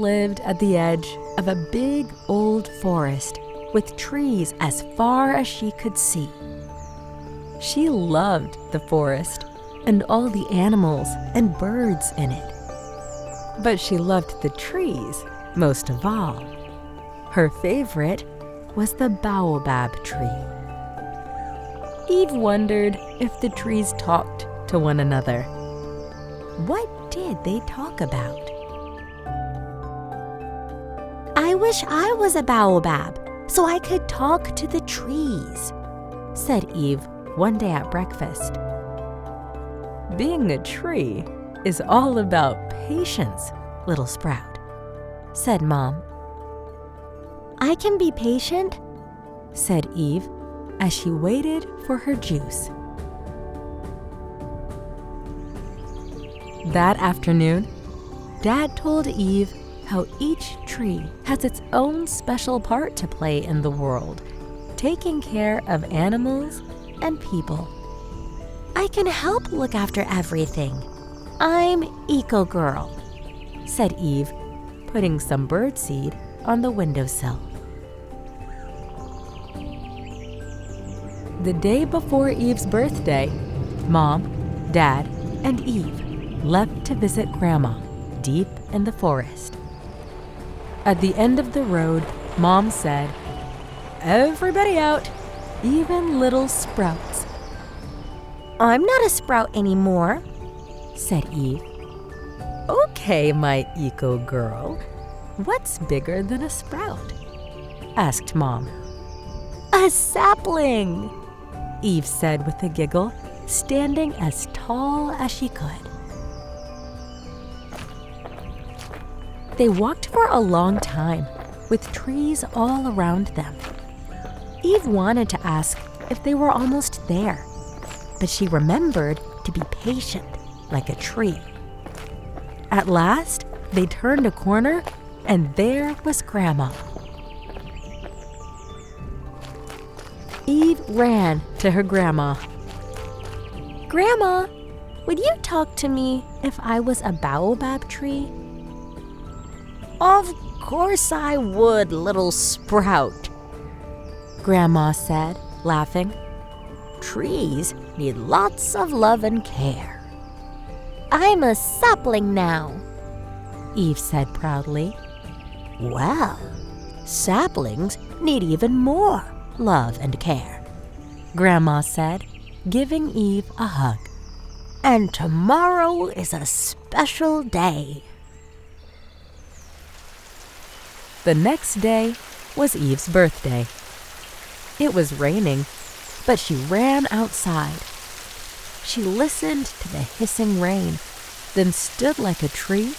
lived at the edge of a big old forest with trees as far as she could see. She loved the forest and all the animals and birds in it. But she loved the trees most of all. Her favorite was the baobab tree. Eve wondered if the trees talked to one another. What did they talk about? "I wish I was a baobab so I could talk to the trees," said Eve one day at breakfast. "Being a tree is all about patience, little sprout," said Mom. "I can be patient," said Eve as she waited for her juice. That afternoon, Dad told Eve how each tree has its own special part to play in the world, taking care of animals and people. "I can help look after everything. I'm Eco Girl," said Eve, putting some birdseed on the windowsill. The day before Eve's birthday, Mom, Dad, and Eve left to visit Grandma deep in the forest. At the end of the road, Mom said, "Everybody out, even little sprouts." "I'm not a sprout anymore," said Eve. "Okay, my eco girl, what's bigger than a sprout?" asked Mom. "A sapling," Eve said with a giggle, standing as tall as she could. They walked for a long time, with trees all around them. Eve wanted to ask if they were almost there, but she remembered to be patient like a tree. At last, they turned a corner, and there was Grandma. Eve ran to her grandma. "Grandma, would you talk to me if I was a baobab tree?" "Of course I would, little sprout," Grandma said, laughing. "Trees need lots of love and care." "I'm a sapling now," Eve said proudly. "Well, saplings need even more love and care," Grandma said, giving Eve a hug. "And tomorrow is a special day." The next day was Eve's birthday. It was raining, but she ran outside. She listened to the hissing rain, then stood like a tree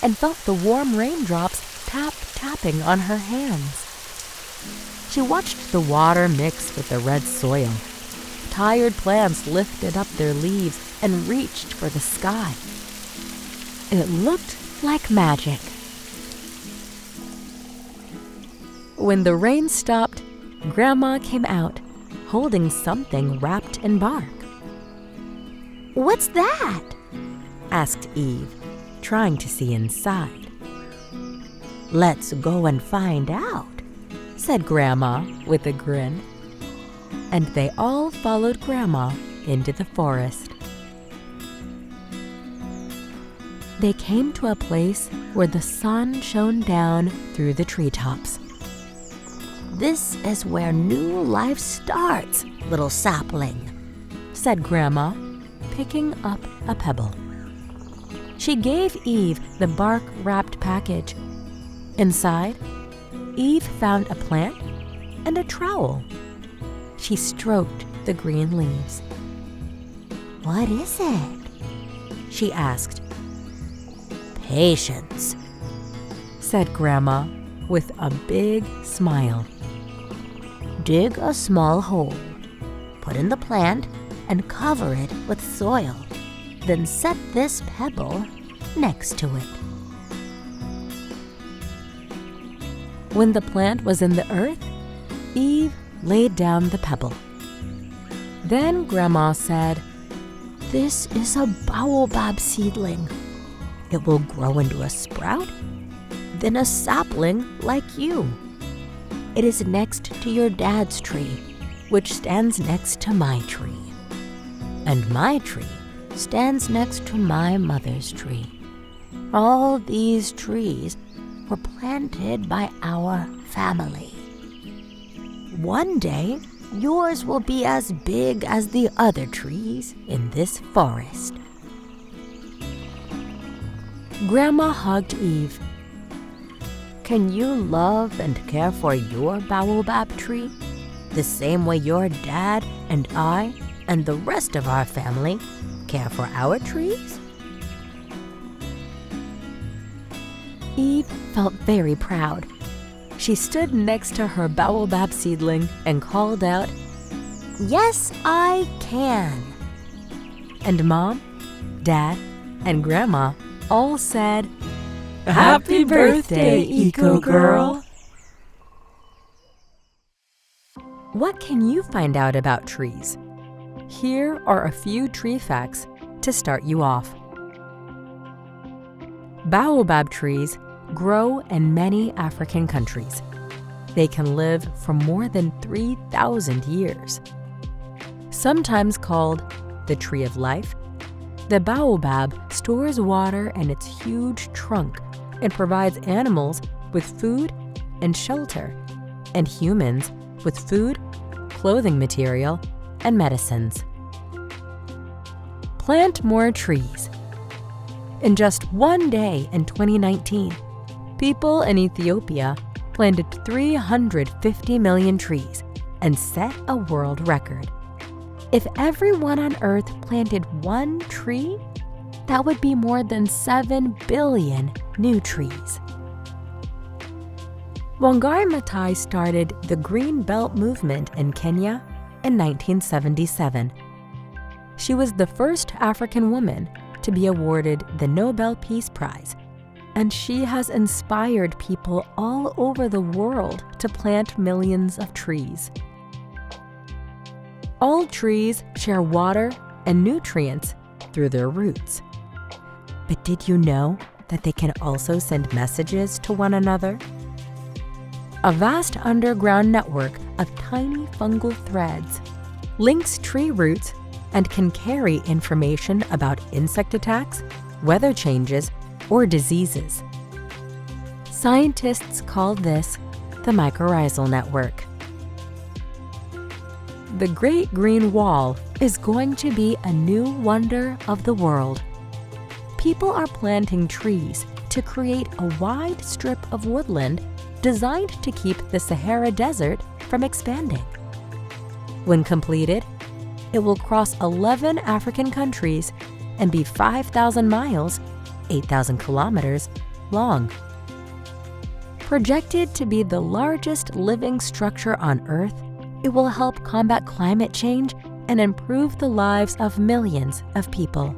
and felt the warm raindrops tapping on her hands. She watched the water mix with the red soil. Tired plants lifted up their leaves and reached for the sky. It looked like magic. When the rain stopped, Grandma came out, holding something wrapped in bark. "What's that?" asked Eve, trying to see inside. "Let's go and find out," said Grandma with a grin. And they all followed Grandma into the forest. They came to a place where the sun shone down through the treetops. "This is where new life starts, little sapling," said Grandma, picking up a pebble. She gave Eve the bark-wrapped package. Inside, Eve found a plant and a trowel. She stroked the green leaves. "What is it?" she asked. "Patience," said Grandma with a big smile. "Dig a small hole, put in the plant, and cover it with soil. Then set this pebble next to it." When the plant was in the earth, Eve laid down the pebble. Then Grandma said, "This is a baobab seedling. It will grow into a sprout, than a sapling like you. It is next to your dad's tree, which stands next to my tree. And my tree stands next to my mother's tree. All these trees were planted by our family. One day, yours will be as big as the other trees in this forest." Grandma hugged Eve. "Can you love and care for your baobab tree the same way your dad and I and the rest of our family care for our trees?" Eve felt very proud. She stood next to her baobab seedling and called out, "Yes, I can." And Mom, Dad, and Grandma all said, "Happy birthday, Eco Girl!" What can you find out about trees? Here are a few tree facts to start you off. Baobab trees grow in many African countries. They can live for more than 3,000 years. Sometimes called the tree of life, the baobab stores water in its huge trunk and provides animals with food and shelter, and humans with food, clothing material, and medicines. Plant more trees. In just one day in 2019, people in Ethiopia planted 350 million trees and set a world record. If everyone on Earth planted one tree, that would be more than 7 billion new trees. Wangari Maathai started the Green Belt movement in Kenya in 1977. She was the first African woman to be awarded the Nobel Peace Prize, and she has inspired people all over the world to plant millions of trees. All trees share water and nutrients through their roots. But did you know that they can also send messages to one another? A vast underground network of tiny fungal threads links tree roots and can carry information about insect attacks, weather changes, or diseases. Scientists call this the mycorrhizal network. The Great Green Wall is going to be a new wonder of the world. People are planting trees to create a wide strip of woodland designed to keep the Sahara Desert from expanding. When completed, it will cross 11 African countries and be 5,000 miles, 8,000 kilometers, long. Projected to be the largest living structure on Earth, it will help combat climate change and improve the lives of millions of people.